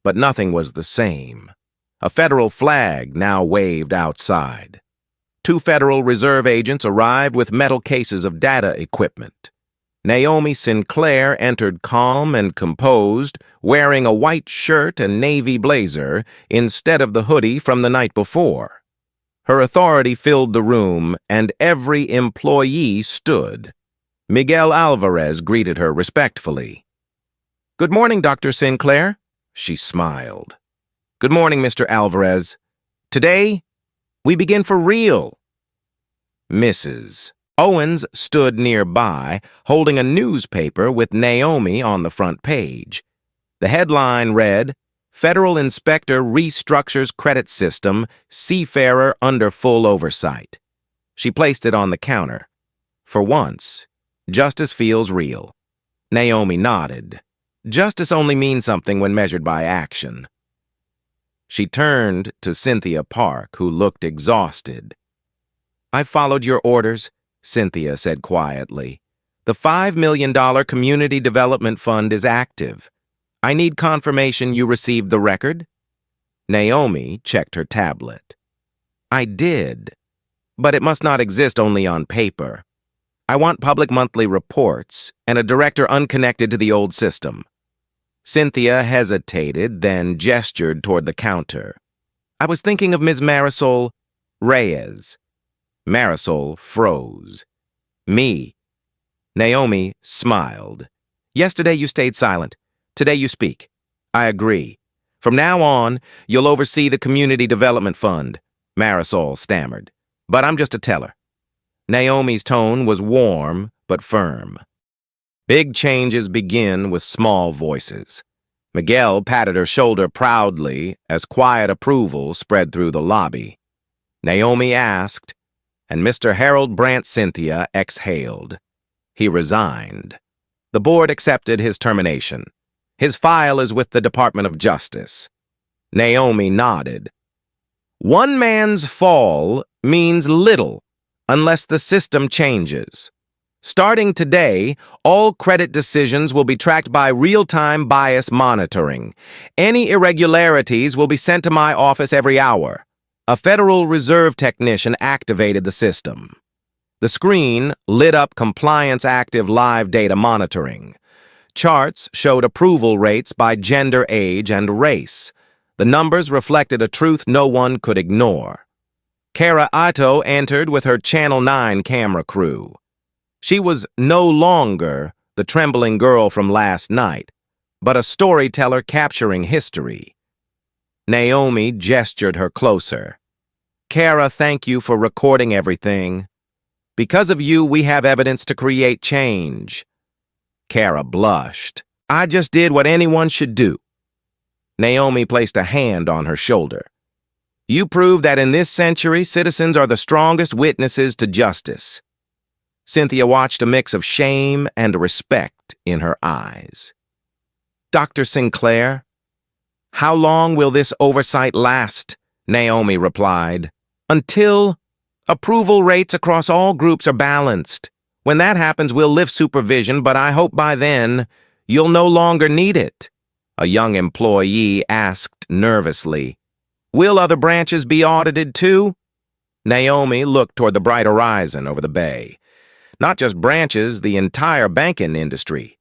but nothing was the same. A federal flag now waved outside. 2 Federal Reserve agents arrived with metal cases of data equipment. Naomi Sinclair entered calm and composed, wearing a white shirt and navy blazer instead of the hoodie from the night before. Her authority filled the room, and every employee stood. Miguel Alvarez greeted her respectfully. "Good morning, Dr. Sinclair." She smiled. "Good morning, Mr. Alvarez. Today, we begin for real." Mrs. Owens stood nearby, holding a newspaper with Naomi on the front page. The headline read, "Federal Inspector Restructures Credit System, Seafarer Under Full Oversight." She placed it on the counter. For once, justice feels real. Naomi nodded. Justice only means something when measured by action. She turned to Cynthia Park, who looked exhausted. "I've followed your orders," Cynthia said quietly. "The $5 million Community Development Fund is active. I need confirmation you received the record." Naomi checked her tablet. "I did, but it must not exist only on paper. I want public monthly reports and a director unconnected to the old system. Cynthia hesitated, then gestured toward the counter. I was thinking of Ms. Marisol Reyes. Marisol froze. Me. Naomi smiled. Yesterday you stayed silent. Today you speak. I agree. From now on, you'll oversee the Community Development Fund, Marisol stammered. But I'm just a teller. Naomi's tone was warm but firm. Big changes begin with small voices. Miguel patted her shoulder proudly as quiet approval spread through the lobby. Naomi asked, and Mr. Harold Brant Cynthia exhaled. He resigned. The board accepted his termination. His file is with the Department of Justice. Naomi nodded. One man's fall means little unless the system changes. Starting today, all credit decisions will be tracked by real-time bias monitoring. Any irregularities will be sent to my office every hour. A Federal Reserve technician activated the system. The screen lit up compliance active live data monitoring. Charts showed approval rates by gender, age, and race. The numbers reflected a truth no one could ignore. Kara Ito entered with her Channel 9 camera crew. She was no longer the trembling girl from last night, but a storyteller capturing history. Naomi gestured her closer. Kara, thank you for recording everything. Because of you, we have evidence to create change. Kara blushed. I just did what anyone should do. Naomi placed a hand on her shoulder. You prove that in this century, citizens are the strongest witnesses to justice. Cynthia watched a mix of shame and respect in her eyes. Dr. Sinclair, how long will this oversight last? Naomi replied. Until approval rates across all groups are balanced. When that happens, we'll lift supervision, but I hope by then you'll no longer need it. A young employee asked nervously. Will other branches be audited too? Naomi looked toward the bright horizon over the bay. Not just branches, the entire banking industry.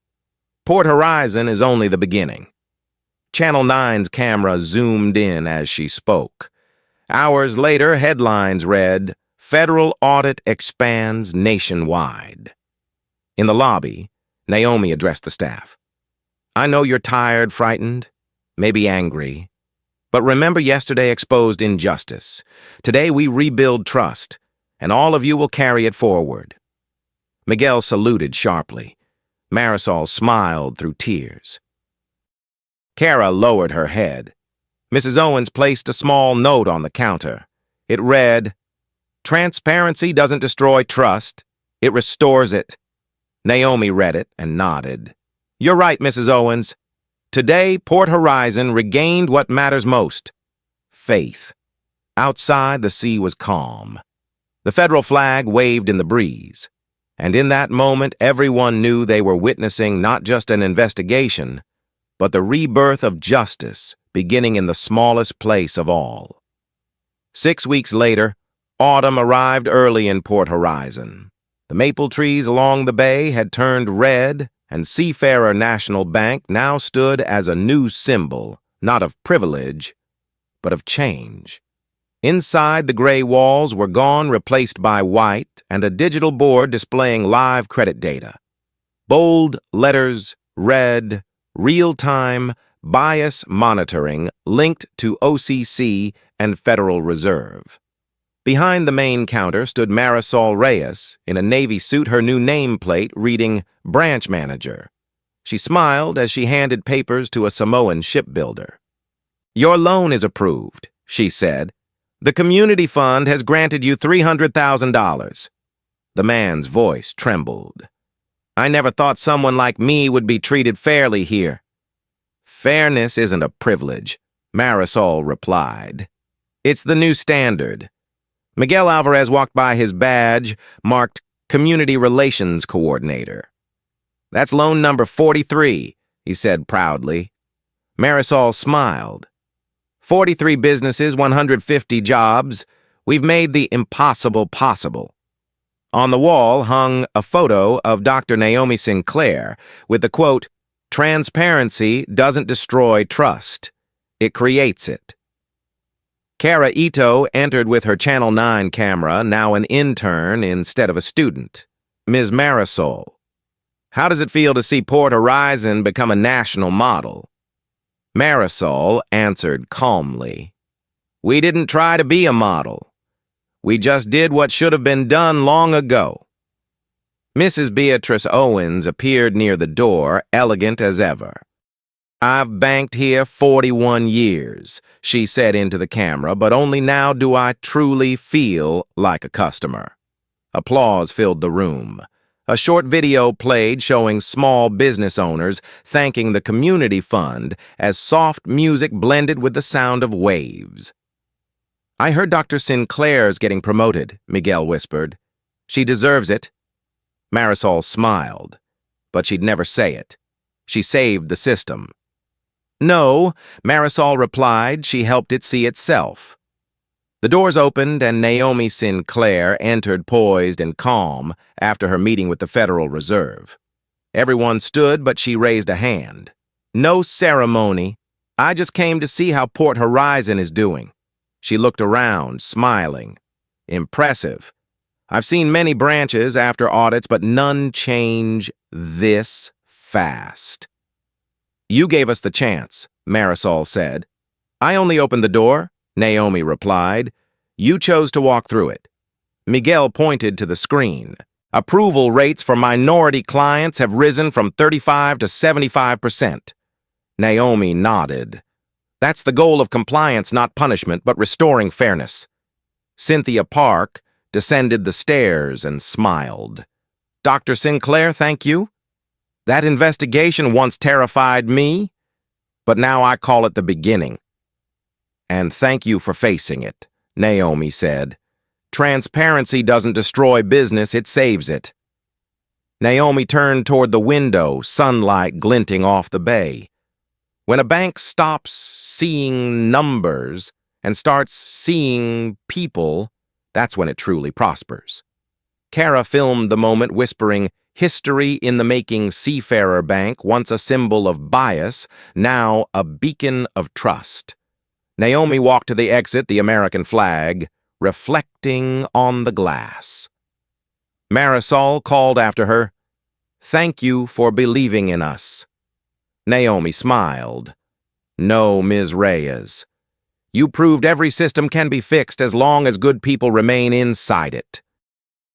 Port Horizon is only the beginning. Channel 9's camera zoomed in as she spoke. Hours later, headlines read, Federal Audit Expands Nationwide. In the lobby, Naomi addressed the staff. I know you're tired, frightened, maybe angry. But remember yesterday exposed injustice. Today we rebuild trust, and all of you will carry it forward. Miguel saluted sharply. Marisol smiled through tears. Kara lowered her head. Mrs. Owens placed a small note on the counter. It read, Transparency doesn't destroy trust, it restores it. Naomi read it and nodded. You're right, Mrs. Owens. Today, Port Horizon regained what matters most, faith. Outside, the sea was calm. The federal flag waved in the breeze. And in that moment, everyone knew they were witnessing not just an investigation, but the rebirth of justice, beginning in the smallest place of all. 6 weeks later, autumn arrived early in Port Horizon. The maple trees along the bay had turned red, and Seafarer National Bank now stood as a new symbol, not of privilege, but of change. Inside, the gray walls were gone, replaced by white, and a digital board displaying live credit data. Bold letters read, real-time bias monitoring linked to OCC and Federal Reserve. Behind the main counter stood Marisol Reyes, in a navy suit, her new nameplate reading Branch Manager. She smiled as she handed papers to a Samoan shipbuilder. Your loan is approved, she said. The community fund has granted you $300,000. The man's voice trembled. I never thought someone like me would be treated fairly here. Fairness isn't a privilege, Marisol replied. It's the new standard. Miguel Alvarez walked by his badge, marked Community Relations Coordinator. That's loan number 43, he said proudly. Marisol smiled. 43 businesses, 150 jobs. We've made the impossible possible. On the wall hung a photo of Dr. Naomi Sinclair with the quote, "Transparency doesn't destroy trust. It creates it." Kara Ito entered with her Channel 9 camera, now an intern instead of a student. Ms. Marisol, how does it feel to see Port Horizon become a national model? Marisol answered calmly, "We didn't try to be a model. We just did what should have been done long ago." Mrs. Beatrice Owens appeared near the door, elegant as ever. "I've banked here 41 years, she said into the camera, but only now do I truly feel like a customer." Applause filled the room. A short video played showing small business owners thanking the community fund as soft music blended with the sound of waves. "I heard Dr. Sinclair's getting promoted," Miguel whispered. "She deserves it." Marisol smiled, but she'd never say it. She saved the system. "No," Marisol replied, "she helped it see itself." The doors opened and Naomi Sinclair entered poised and calm after her meeting with the Federal Reserve. Everyone stood, but she raised a hand. "No ceremony. I just came to see how Port Horizon is doing." She looked around, smiling. "Impressive. I've seen many branches after audits, but none change this fast." "You gave us the chance," Marisol said. "I only opened the door," Naomi replied. "You chose to walk through it." Miguel pointed to the screen. "Approval rates for minority clients have risen from 35 to 75%. Naomi nodded. "That's the goal of compliance, not punishment, but restoring fairness." Cynthia Park descended the stairs and smiled. "Dr. Sinclair, thank you. That investigation once terrified me, but now I call it the beginning." "And thank you for facing it," Naomi said. "Transparency doesn't destroy business, it saves it." Naomi turned toward the window, sunlight glinting off the bay. When a bank stops seeing numbers and starts seeing people, that's when it truly prospers. Kara filmed the moment, whispering, "History in the making Seafarer Bank, once a symbol of bias, now a beacon of trust." Naomi walked to the exit, the American flag, reflecting on the glass. Marisol called after her, "Thank you for believing in us." Naomi smiled. "No, Ms. Reyes. You proved every system can be fixed as long as good people remain inside it."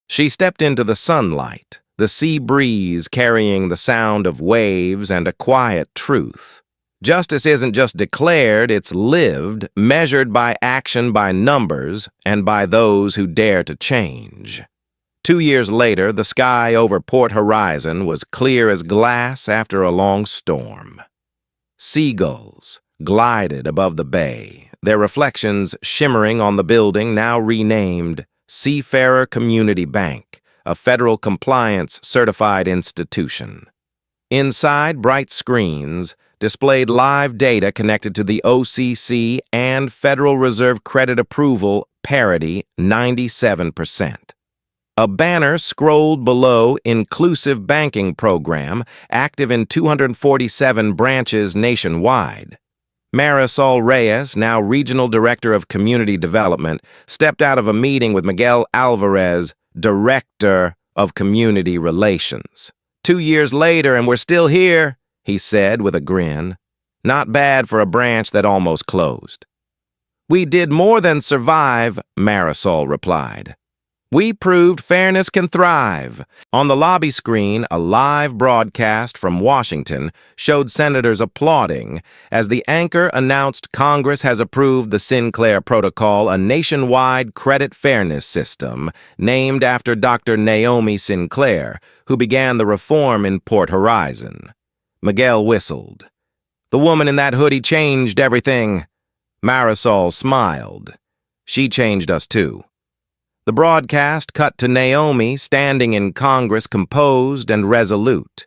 She stepped into the sunlight, the sea breeze carrying the sound of waves and a quiet truth. Justice isn't just declared, it's lived, measured by action, by numbers, and by those who dare to change. 2 years later, the sky over Port Horizon was clear as glass after a long storm. Seagulls glided above the bay, their reflections shimmering on the building now renamed Seafarer Community Bank, a federal compliance certified institution. Inside, bright screens displayed live data connected to the OCC and Federal Reserve credit approval parity 97%. A banner scrolled below Inclusive Banking Program, active in 247 branches nationwide. Marisol Reyes, now Regional Director of Community Development, stepped out of a meeting with Miguel Alvarez, Director of Community Relations. 2 years later, and we're still here, he said with a grin. Not bad for a branch that almost closed. We did more than survive, Marisol replied. We proved fairness can thrive. On the lobby screen, a live broadcast from Washington showed senators applauding as the anchor announced Congress has approved the Sinclair Protocol, a nationwide credit fairness system named after Dr. Naomi Sinclair, who began the reform in Port Horizon. Miguel whistled. The woman in that hoodie changed everything. Marisol smiled. She changed us too. The broadcast cut to Naomi standing in Congress, composed and resolute.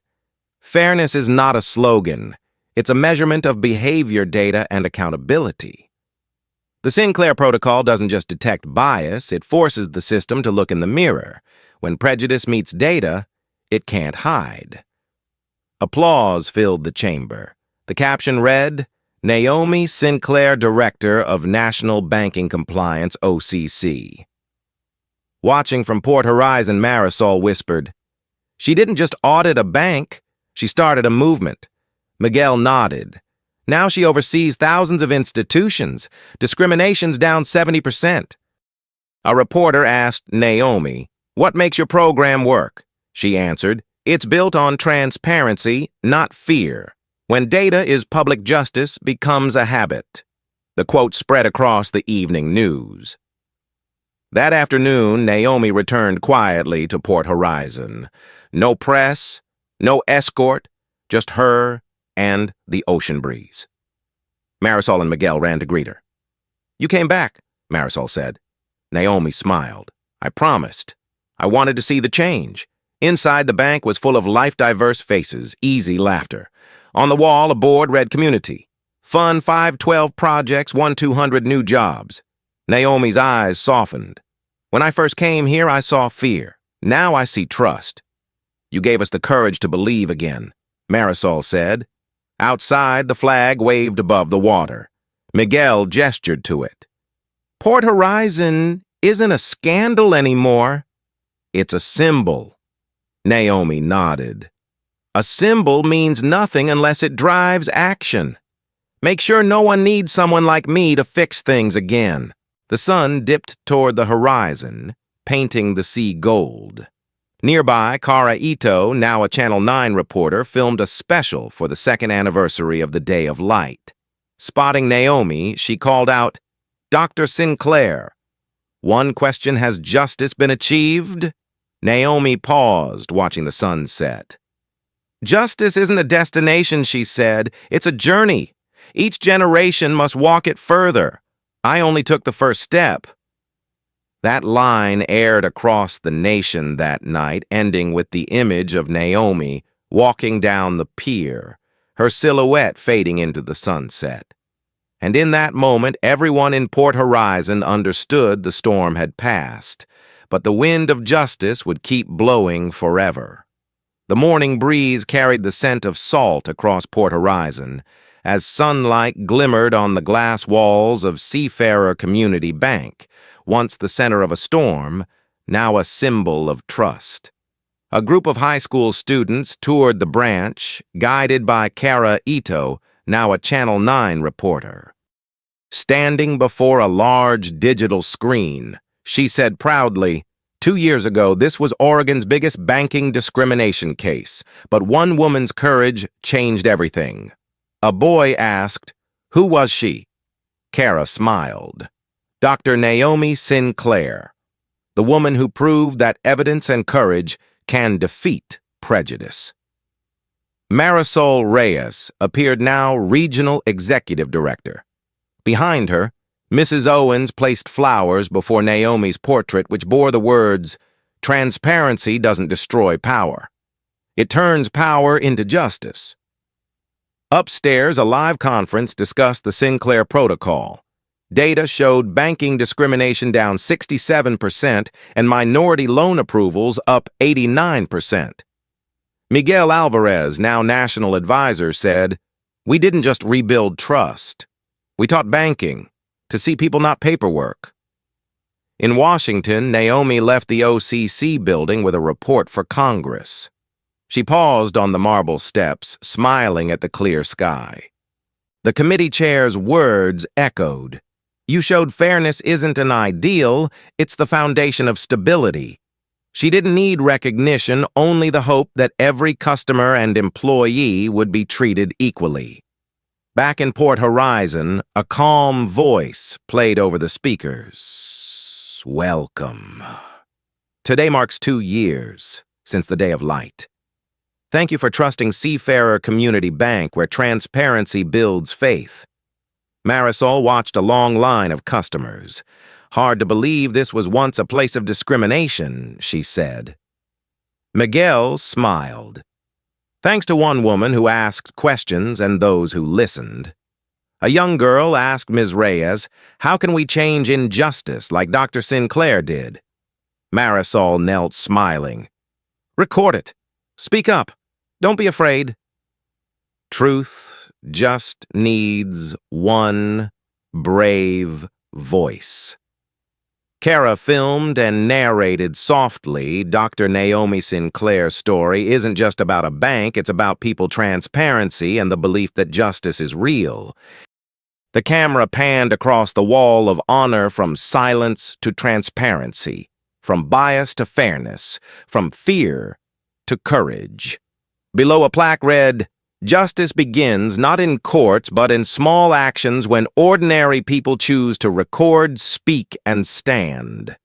Fairness is not a slogan. It's a measurement of behavior data and accountability. The Sinclair Protocol doesn't just detect bias, it forces the system to look in the mirror. When prejudice meets data, it can't hide. Applause filled the chamber. The caption read, Naomi Sinclair, Director of National Banking Compliance, OCC. Watching from Port Horizon, Marisol whispered, "She didn't just audit a bank, she started a movement." Miguel nodded. "Now she oversees thousands of institutions. Discrimination's down 70%. A reporter asked Naomi, "What makes your program work?" She answered, "It's built on transparency, not fear. When data is public, justice becomes a habit." The quote spread across the evening news. That afternoon, Naomi returned quietly to Port Horizon. No press, no escort, just her and the ocean breeze. Marisol and Miguel ran to greet her. "You came back," Marisol said. Naomi smiled. "I promised. I wanted to see the change." Inside, the bank was full of life-diverse faces, easy laughter. On the wall, a board read Community. Fun 512 projects, 200 new jobs. Naomi's eyes softened. "When I first came here, I saw fear. Now I see trust." "You gave us the courage to believe again," Marisol said. Outside, the flag waved above the water. Miguel gestured to it. "Port Horizon isn't a scandal anymore. It's a symbol." Naomi nodded. "A symbol means nothing unless it drives action. Make sure no one needs someone like me to fix things again." The sun dipped toward the horizon, painting the sea gold. Nearby, Kara Ito, now a Channel 9 reporter, filmed a special for the second anniversary of the Day of Light. Spotting Naomi, she called out, "Dr. Sinclair, one question: has justice been achieved?" Naomi paused, watching the sun set. "Justice isn't a destination," she said. "It's a journey. Each generation must walk it further. I only took the first step." That line aired across the nation that night, ending with the image of Naomi walking down the pier, her silhouette fading into the sunset. And in that moment, everyone in Port Horizon understood the storm had passed, but the wind of justice would keep blowing forever. The morning breeze carried the scent of salt across Port Horizon, as sunlight glimmered on the glass walls of Seafarer Community Bank, once the center of a storm, now a symbol of trust. A group of high school students toured the branch, guided by Kara Ito, now a Channel 9 reporter. Standing before a large digital screen, she said proudly, "2 years ago, this was Oregon's biggest banking discrimination case, but one woman's courage changed everything." A boy asked, "Who was she?" Kara smiled. "Dr. Naomi Sinclair, the woman who proved that evidence and courage can defeat prejudice." Marisol Reyes appeared, now Regional Executive Director. Behind her, Mrs. Owens placed flowers before Naomi's portrait, which bore the words, "Transparency doesn't destroy power. It turns power into justice." Upstairs, a live conference discussed the Sinclair Protocol. Data showed banking discrimination down 67% and minority loan approvals up 89%. Miguel Alvarez, now national advisor, said, "We didn't just rebuild trust. We taught banking to see people, not paperwork." In Washington, Naomi left the OCC building with a report for Congress. She paused on the marble steps, smiling at the clear sky. The committee chair's words echoed. "You showed fairness isn't an ideal, it's the foundation of stability." She didn't need recognition, only the hope that every customer and employee would be treated equally. Back in Port Horizon, a calm voice played over the speakers. "Welcome. Today marks 2 years since the Day of Light. Thank you for trusting Seafarer Community Bank, where transparency builds faith." Marisol watched a long line of customers. "Hard to believe this was once a place of discrimination," she said. Miguel smiled. Thanks to one woman who asked questions and those who listened. A young girl asked Ms. Reyes, "How can we change injustice like Dr. Sinclair did?" Marisol knelt smiling. "Record it. Speak up. Don't be afraid." Truth just needs one brave voice. Kara filmed and narrated softly. Dr. Naomi Sinclair's story isn't just about a bank, it's about people transparency and the belief that justice is real. The camera panned across the wall of honor from silence to transparency, from bias to fairness, from fear to courage. Below a plaque read, "Justice begins not in courts but in small actions when ordinary people choose to record, speak, and stand."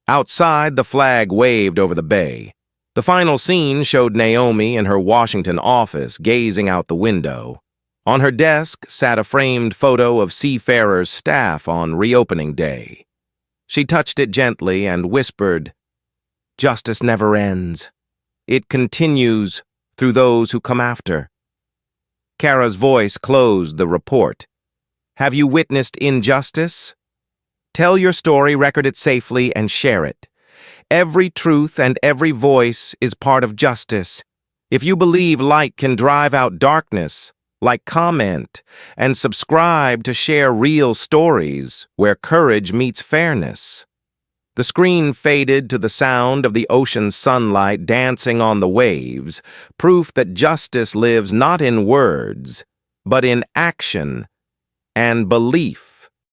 Outside, the flag waved over the bay. The final scene showed Naomi in her Washington office, gazing out the window. On her desk sat a framed photo of Seafarer's staff on reopening day. She touched it gently and whispered, "Justice never ends. It continues through those who come after." Kara's voice closed the report. "Have you witnessed injustice? Tell your story, record it safely, and share it. Every truth and every voice is part of justice. If you believe light can drive out darkness, like, comment, and subscribe to share real stories where courage meets fairness." The screen faded to the sound of the ocean's sunlight dancing on the waves, proof that justice lives not in words, but in action and belief.